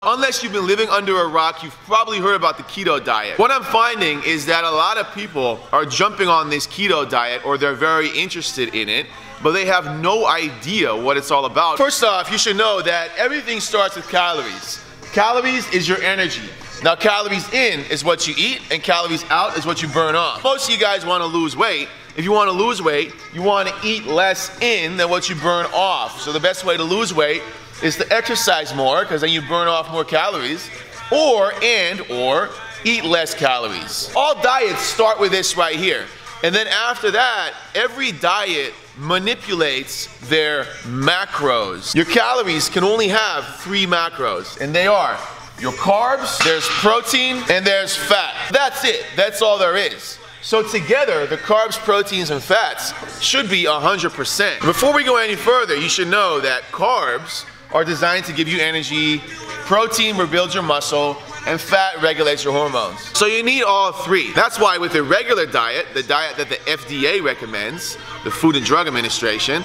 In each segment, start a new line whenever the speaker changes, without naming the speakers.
Unless you've been living under a rock, you've probably heard about the keto diet. What I'm finding is that a lot of people are jumping on this keto diet, or they're very interested in it, but they have no idea what it's all about. First off, you should know that everything starts with calories. Calories is your energy. Now, calories in is what you eat, and calories out is what you burn off. Most of you guys want to lose weight. If you want to lose weight, you want to eat less in than what you burn off. So the best way to lose weight is to exercise more, because then you burn off more calories, or eat less calories. All diets start with this right here. And then after that, every diet manipulates their macros. Your calories can only have 3 macros, and they are your carbs, there's protein, and there's fat. That's it. That's all there is. So together, the carbs, proteins, and fats should be 100%. Before we go any further, you should know that carbs are designed to give you energy, protein rebuilds your muscle, and fat regulates your hormones. So you need all 3. That's why with a regular diet, the diet that the FDA recommends, the Food and Drug Administration,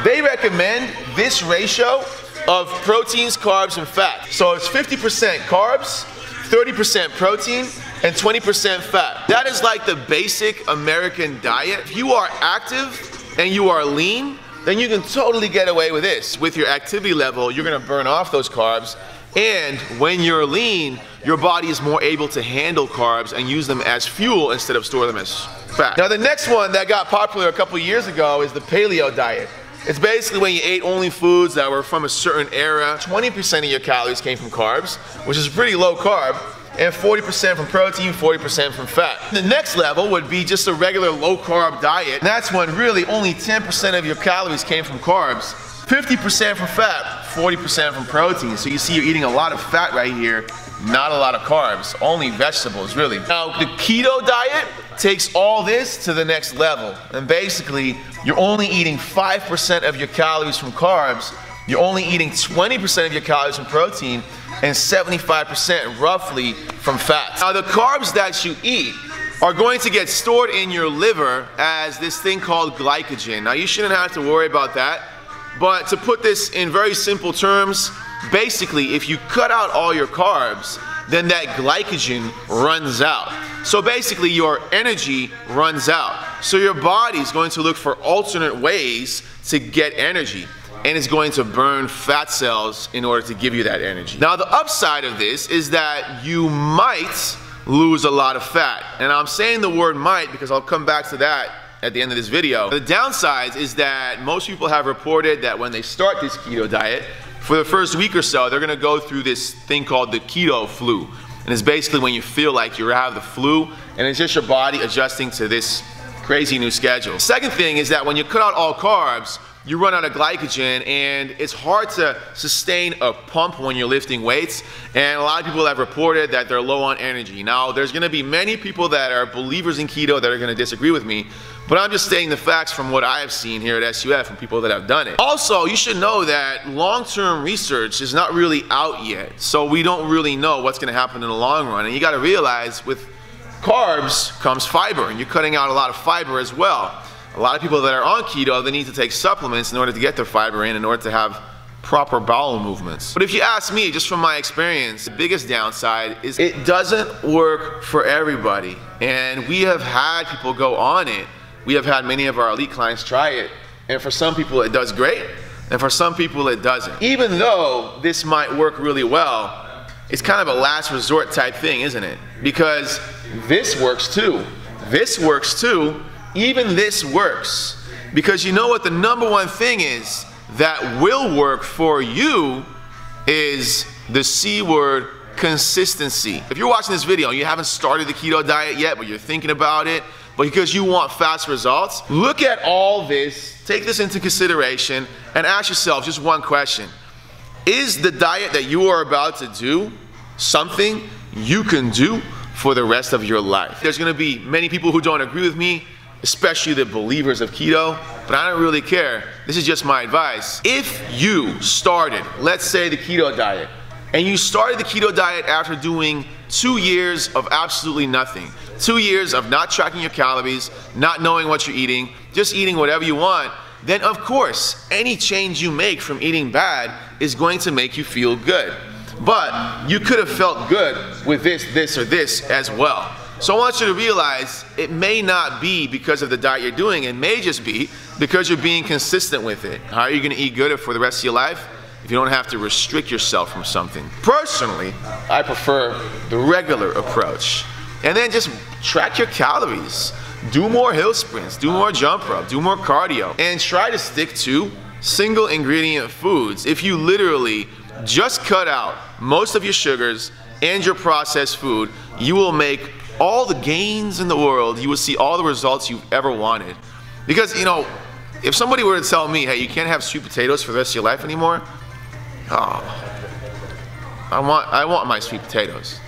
they recommend this ratio of proteins, carbs, and fat. So it's 50% carbs, 30% protein, and 20% fat. That is like the basic American diet. If you are active and you are lean, then you can totally get away with this. With your activity level, you're gonna burn off those carbs, and when you're lean, your body is more able to handle carbs and use them as fuel instead of store them as fat. Now the next one that got popular a couple years ago is the paleo diet. It's basically when you ate only foods that were from a certain era. 20% of your calories came from carbs, which is pretty low carb, and 40% from protein, 40% from fat. The next level would be just a regular low carb diet. And that's when really only 10% of your calories came from carbs, 50% from fat, 40% from protein. So you see you're eating a lot of fat right here, not a lot of carbs, only vegetables really. Now the keto diet takes all this to the next level. And basically, you're only eating 5% of your calories from carbs, you're only eating 20% of your calories from protein, and 75% roughly from fat. Now the carbs that you eat are going to get stored in your liver as this thing called glycogen. Now you shouldn't have to worry about that, but to put this in very simple terms, basically if you cut out all your carbs, then that glycogen runs out. So basically your energy runs out. So your body's going to look for alternate ways to get energy, and it's going to burn fat cells in order to give you that energy. Now the upside of this is that you might lose a lot of fat. And I'm saying the word might because I'll come back to that at the end of this video. The downsides is that most people have reported that when they start this keto diet, for the first week or so, they're gonna go through this thing called the keto flu. And it's basically when you feel like you have the flu, and it's just your body adjusting to this crazy new schedule. Second thing is that when you cut out all carbs, you run out of glycogen, and it's hard to sustain a pump when you're lifting weights, and a lot of people have reported that they're low on energy. Now, there's gonna be many people that are believers in keto that are gonna disagree with me, but I'm just stating the facts from what I have seen here at SUF from people that have done it. Also, you should know that long-term research is not really out yet, so we don't really know what's gonna happen in the long run, and you gotta realize with carbs comes fiber, and you're cutting out a lot of fiber as well. A lot of people that are on keto, they need to take supplements in order to get their fiber in order to have proper bowel movements. But if you ask me, just from my experience, the biggest downside is it doesn't work for everybody. And we have had people go on it. We have had many of our elite clients try it. And for some people it does great, and for some people it doesn't. Even though this might work really well, it's kind of a last resort type thing, isn't it? Because this works too. This works too. Even this works. Because you know what the number one thing is that will work for you is the C word, consistency. If you're watching this video and you haven't started the keto diet yet, but you're thinking about it, but because you want fast results, look at all this, take this into consideration, and ask yourself just one question. Is the diet that you are about to do something you can do for the rest of your life? There's gonna be many people who don't agree with me, especially the believers of keto, but I don't really care. This is just my advice. If you started, let's say, the keto diet, and you started the keto diet after doing 2 years of absolutely nothing, 2 years of not tracking your calories, not knowing what you're eating, just eating whatever you want, then of course, any change you make from eating bad is going to make you feel good. but you could have felt good with this, this, or this as well. So I want you to realize it may not be because of the diet you're doing. It may just be because you're being consistent with it. How are you going to eat good for the rest of your life if you don't have to restrict yourself from something? Personally, I prefer the regular approach. And then just track your calories. Do more hill sprints, do more jump rope, do more cardio, and try to stick to single ingredient foods. If you literally just cut out most of your sugars and your processed food, you will make all the gains in the world. You will see all the results you've ever wanted. Because, you know, if somebody were to tell me, hey, you can't have sweet potatoes for the rest of your life anymore, oh, I want my sweet potatoes.